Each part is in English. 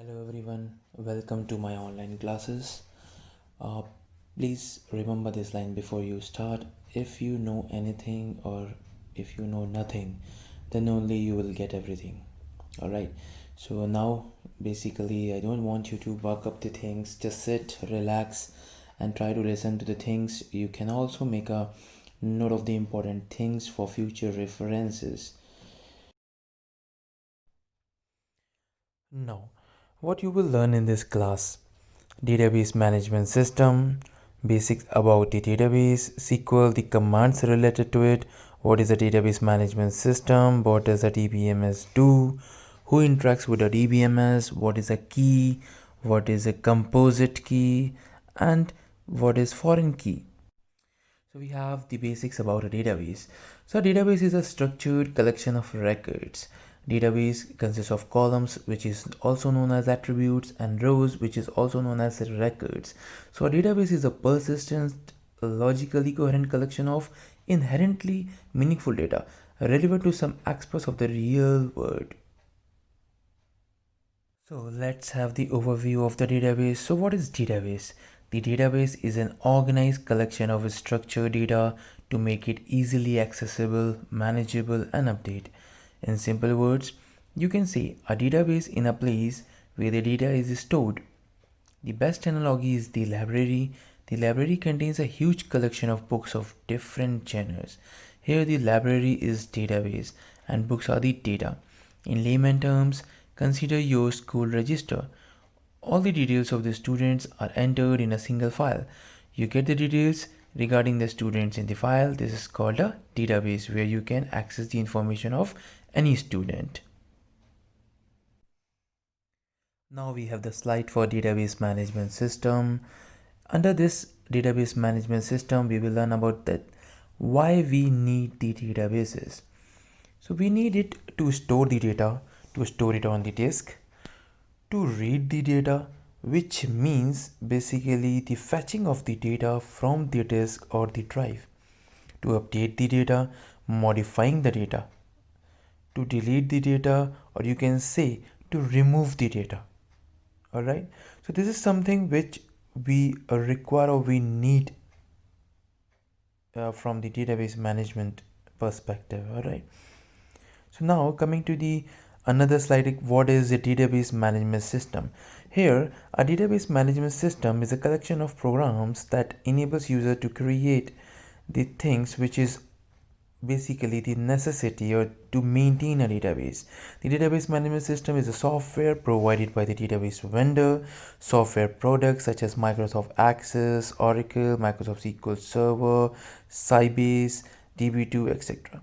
Hello everyone, welcome to my online classes. Uh, Please remember this line before you start. If you know anything or if you know nothing, then only you will get everything. Alright, so now basically, I don't want you to buck up the things, just sit, relax, and try to listen to the things. You can also make a note of the important things for future references. Now, what you will learn in this class: database management system, basics about the database, SQL, the commands related to it, what is a database management system, what does a DBMS do, who interacts with a DBMS, what is a key, what is a composite key, and what is foreign key. So we have the basics about a database. So a database is a structured collection of records. Database consists of columns, which is also known as attributes, and rows, which is also known as records. So a database is a persistent, logically coherent collection of inherently meaningful data relevant to some aspects of the real world. So let's have the overview of the database. So what is database? The database is an organized collection of structured data to make it easily accessible, manageable, and updated. In simple words, you can say a database in a place where the data is stored. The best analogy is the library. The library contains a huge collection of books of different genres. Here the library is database and books are the data. In layman terms, consider your school register. All the details of the students are entered in a single file. You get the details regarding the students in the file. This is called a database where you can access the information of any student. Now we have the slide for database management system. Under this database management system, we will learn about that why we need the databases. So we need it to store the data, to store it on the disk, to read the data, which means basically the fetching of the data from the disk or the drive, to update the data, modifying the data, to delete the data, or you can say to remove the data. All right, so this is something which we require or we need from the database management perspective. All right, so now coming to the another slide, like what is a database management system? Here, a database management system is a collection of programs that enables user to create the things which is basically the necessity or to maintain a database. The database management system is a software provided by the database vendor. Software products such as Microsoft Access, Oracle, Microsoft SQL Server, Sybase, DB2, etc.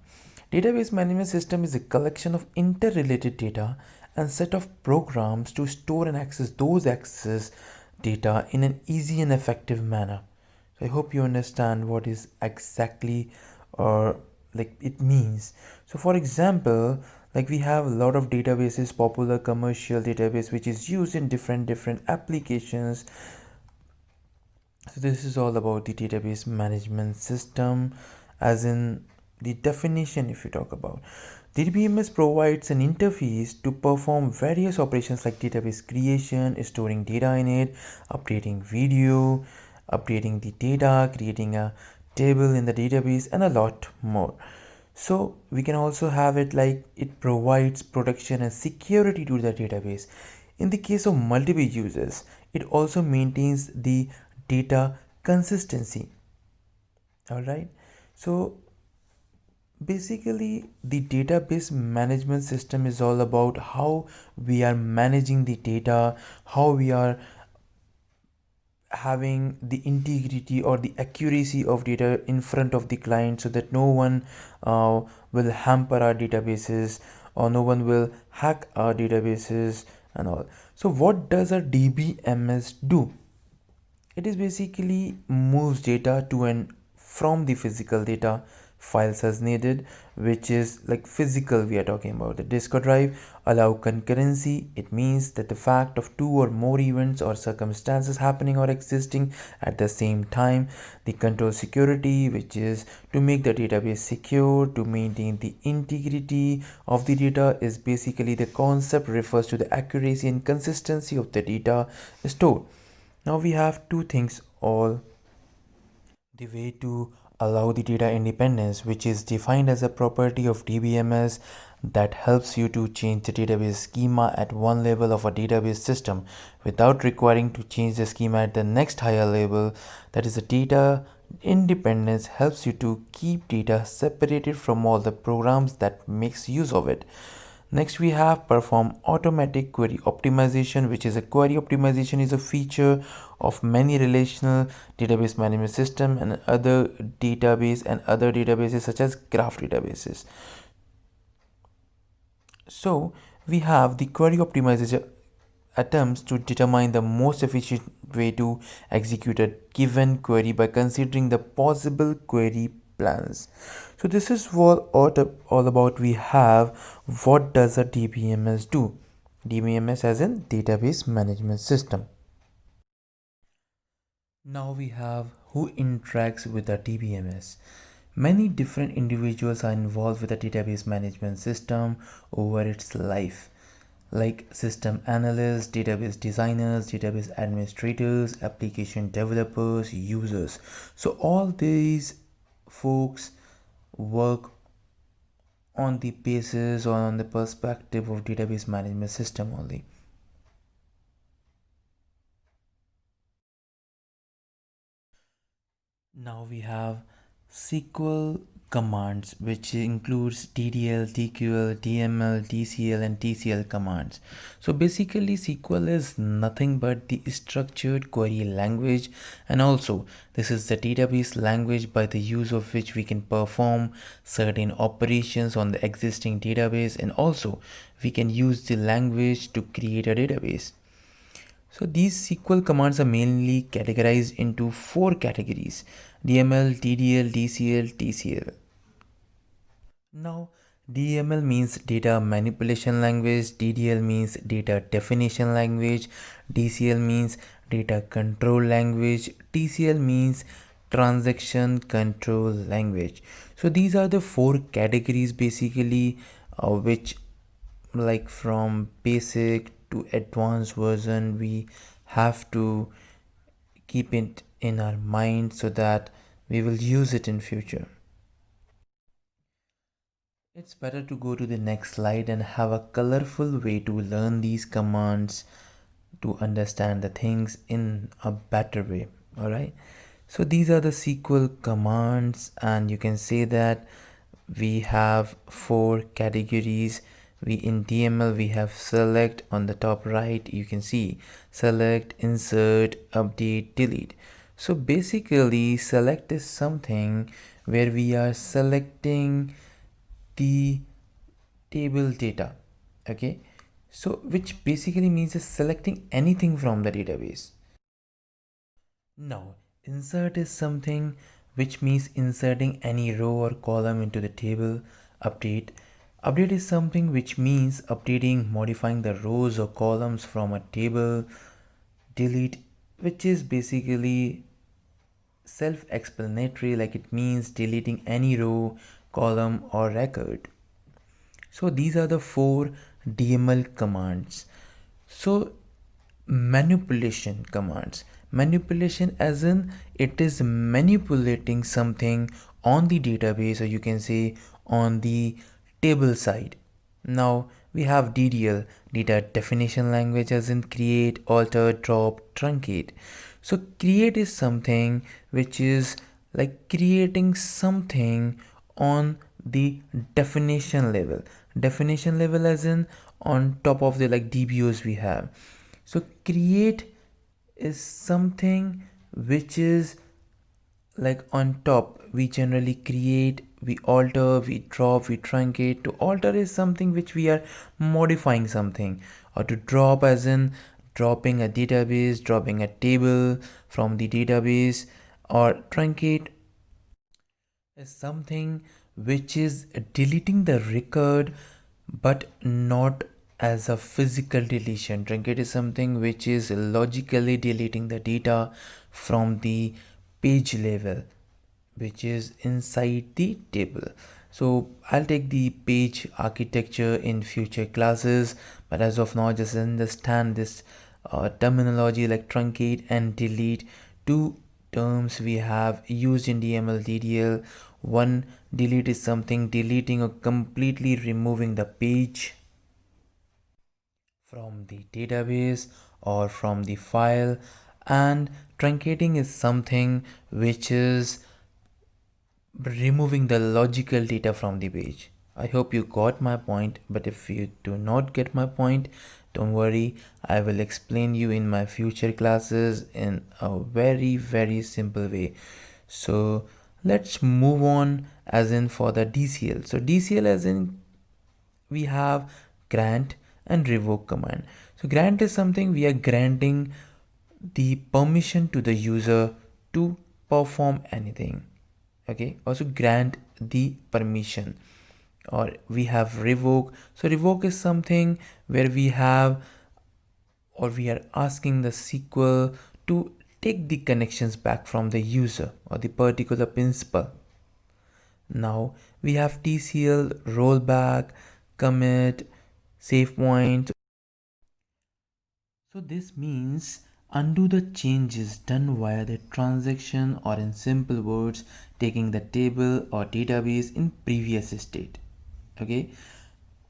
Database management system is a collection of interrelated data and set of programs to store and access those access data in an easy and effective manner. So I hope you understand what is exactly or like it means. So for example, like we have a lot of databases, popular commercial database which is used in different applications. So this is all about the database management system, as in the definition. If you talk about, DBMS provides an interface to perform various operations like database creation, storing data in it, updating video, updating the data, creating a table in the database, and a lot more. So we can also have it like it provides protection and security to the database. In the case of multiple users, it also maintains the data consistency. All right, so basically the database management system is all about how we are managing the data, how we are having the integrity or the accuracy of data in front of the client, so that no one will hamper our databases or no one will hack our databases and all. So what does a DBMS do? It is basically moves data to and from the physical data files as needed, which is like physical. We are talking about the disk or drive. Allow concurrency. It means that the fact of two or more events or circumstances happening or existing at the same time. The control security, which is to make the database secure, to maintain the integrity of the data, is basically the concept refers to the accuracy and consistency of the data stored. Now we have two things all the way to allow the data independence, which is defined as a property of DBMS that helps you to change the database schema at one level of a database system without requiring to change the schema at the next higher level. That is, the data independence helps you to keep data separated from all the programs that makes use of it. Next, we have perform automatic query optimization, which is a query optimization is a feature of many relational database management system and other databases such as graph databases. So we have the query optimization attempts to determine the most efficient way to execute a given query by considering the possible query plans. So this is what all about. We have what does a DBMS do? DBMS as in database management system. Now we have who interacts with the DBMS. Many different individuals are involved with the database management system over its life, like system analysts, database designers, database administrators, application developers, users. So all these folks work on the basis or on the perspective of database management system only. Now we have SQL commands, which includes DDL, DQL, DML, DCL, and TCL commands. So basically, SQL is nothing but the structured query language, and also this is the database language by the use of which we can perform certain operations on the existing database, and also we can use the language to create a database. So these SQL commands are mainly categorized into four categories: DML, DDL, DCL, TCL. Now, DML means data manipulation language, DDL means data definition language, DCL means data control language, TCL means transaction control language. So these are the four categories basically, which like from basic to advanced version we have to keep it in our mind so that we will use it in future. It's better to go to the next slide and have a colorful way to learn these commands to understand the things in a better way. All right, so these are the SQL commands, and you can say that we have four categories. We in DML we have select on the top right, you can see select, insert, update, delete. So basically select is something where we are selecting the table data. Okay, so which basically means is selecting anything from the database. Now, insert is something which means inserting any row or column into the table. Update. Update is something which means updating, modifying the rows or columns from a table. Delete, which is basically self-explanatory, like it means deleting any row, column, or record. So these are the four DML commands. So manipulation commands. Manipulation as in it is manipulating something on the database, or you can say on the table side. Now we have DDL, data definition language, as in create, alter, drop, truncate. So create is something which is like creating something on the definition level as in on top of the like DBOs we have. So create is something which is like on top. We generally create, we alter, we drop, we truncate. To alter is something which we are modifying something, or to drop as in dropping a database, dropping a table from the database, or truncate is something which is deleting the record but not as a physical deletion. Truncate is something which is logically deleting the data from the page level which is inside the table. So I'll take the page architecture in future classes, but as of now just understand this terminology like truncate and delete, two terms we have used in DML DDL. One, delete is something deleting or completely removing the page from the database or from the file, and truncating is something which is removing the logical data from the page. I hope you got my point, but if you do not get my point, don't worry, I will explain you in my future classes in a very simple way. So let's move on as in for the DCL. So DCL as in we have grant and revoke command. So grant is something we are granting the permission to the user to perform anything. Okay, also grant the permission. Or we have revoke. So revoke is something where we have or we are asking the SQL to take the connections back from the user or the particular principal. Now we have TCL, rollback, commit, save point. So this means undo the changes done via the transaction, or in simple words, taking the table or database in previous state. Okay,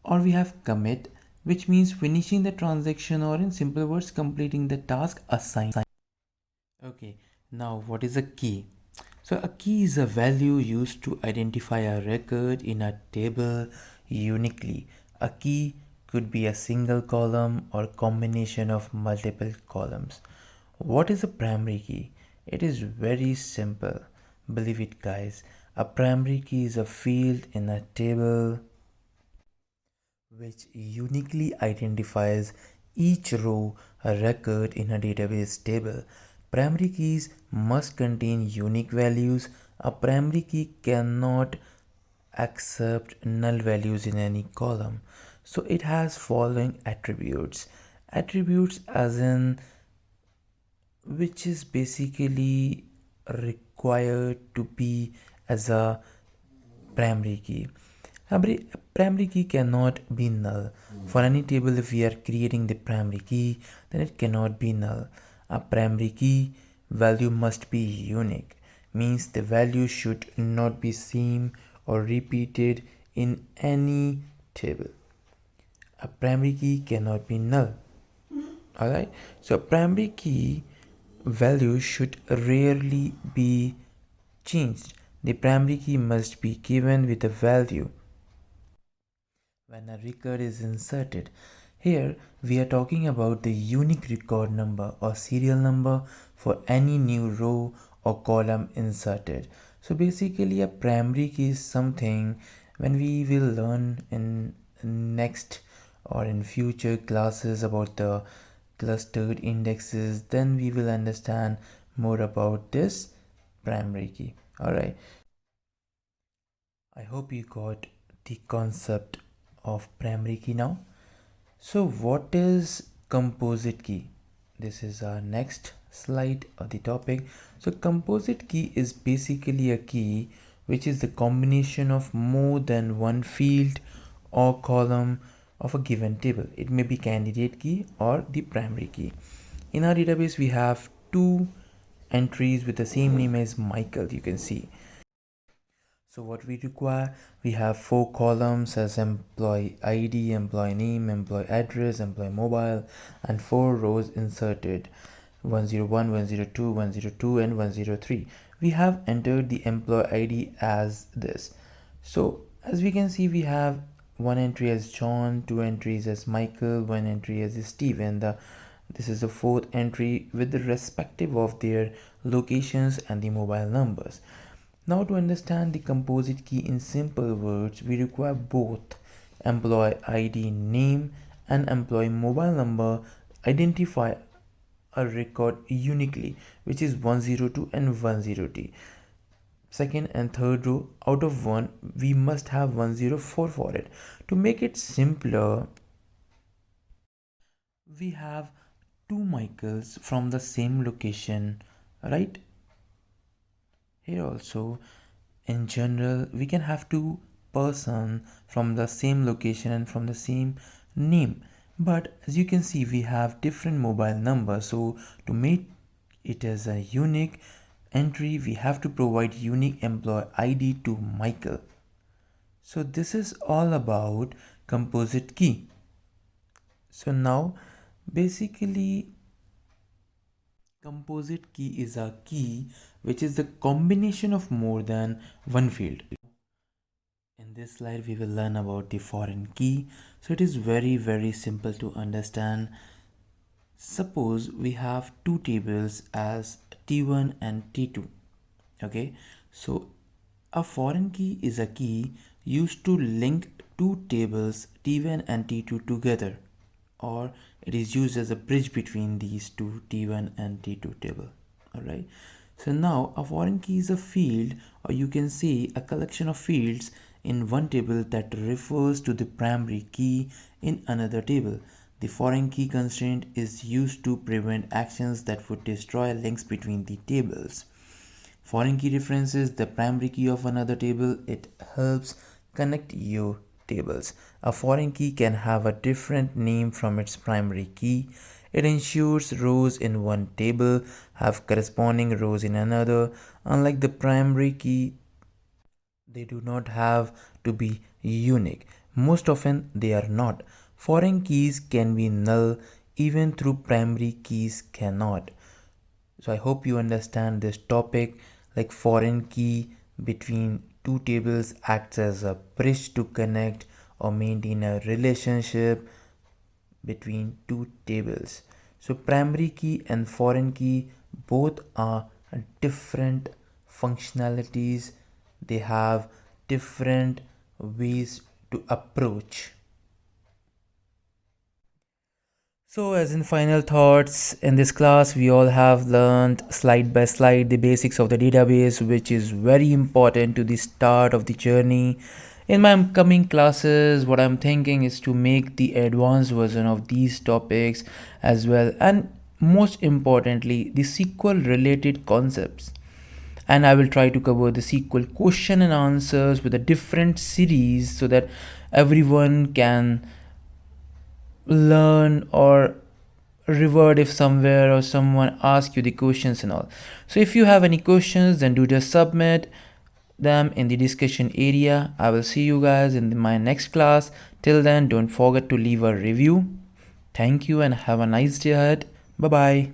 or we have commit, which means finishing the transaction, or in simple words, completing the task assigned. Okay, now what is a key? So a key is a value used to identify a record in a table uniquely. A key could be a single column or combination of multiple columns. What is a primary key? It is very simple. Believe it, guys. A primary key is a field in a table which uniquely identifies each row a record in a database table. Primary keys must contain unique values. A primary key cannot accept null values in any column. So it has following attributes. Attributes as in which is basically required to be as a primary key. Primary key cannot be null. For any table, if we are creating the primary key, then it cannot be null. A primary key value must be unique, means the value should not be seen or repeated in any table. A primary key cannot be null. Alright, so primary key value should rarely be changed. The primary key must be given with a value when a record is inserted. Here we are talking about the unique record number or serial number for any new row or column inserted. So basically a primary key is something when we will learn in next or in future classes about the clustered indexes, then we will understand more about this primary key. Alright, I hope you got the concept of primary key now. So what is composite key? This is our next slide or the topic. So composite key is basically a key which is the combination of more than one field or column of a given table. It may be candidate key or the primary key. In our database we have two entries with the same name as Michael, you can see. So what we require, we have four columns as employee ID, employee name, employee address, employee mobile, and four rows inserted 101, 102, 102, and 103. We have entered the employee ID as this. So as we can see, we have one entry as John, two entries as Michael, one entry as Steve, and this is the fourth entry with the respective of their locations and the mobile numbers. Now to understand the composite key in simple words, we require both employee ID name and employee mobile number identify a record uniquely, which is 102 and 103. second and third row out of 1, we must have 104 for it. To make it simpler, we have two Michaels from the same location, right? Here also, in general, we can have two person from the same location and from the same name. But as you can see, we have different mobile numbers. So to make it as a unique entry, we have to provide unique employee ID to Michael. So this is all about composite key. So now basically composite key is a key which is the combination of more than one field. In this slide we will learn about the foreign key. So it is very simple to understand. Suppose we have two tables as T1 and T2. Okay, so a foreign key is a key used to link two tables T1 and T2 together, or it is used as a bridge between these two T1 and T2 table. Alright, so now a foreign key is a field, or you can say a collection of fields in one table that refers to the primary key in another table. The foreign key constraint is used to prevent actions that would destroy links between the tables. Foreign key references the primary key of another table. It helps connect your tables. A foreign key can have a different name from its primary key. It ensures rows in one table have corresponding rows in another. Unlike the primary key, they do not have to be unique. Most often they are not. Foreign keys can be null even though primary keys cannot. So I hope you understand this topic. Like foreign key between two tables acts as a bridge to connect or maintain a relationship between two tables. So primary key and foreign key both are different functionalities. They have different ways to approach. So as in final thoughts, in this class we all have learned slide by slide the basics of the database, which is very important to the start of the journey. In my upcoming classes, what I'm thinking is to make the advanced version of these topics as well, and most importantly the SQL related concepts. And I will try to cover the SQL question and answers with a different series so that everyone can learn or revert if somewhere or someone asks you the questions and all. So if you have any questions, then do just submit them in the discussion area. I will see you guys in my next class. Till then, don't forget to leave a review. Thank you and have a nice day ahead. Bye bye.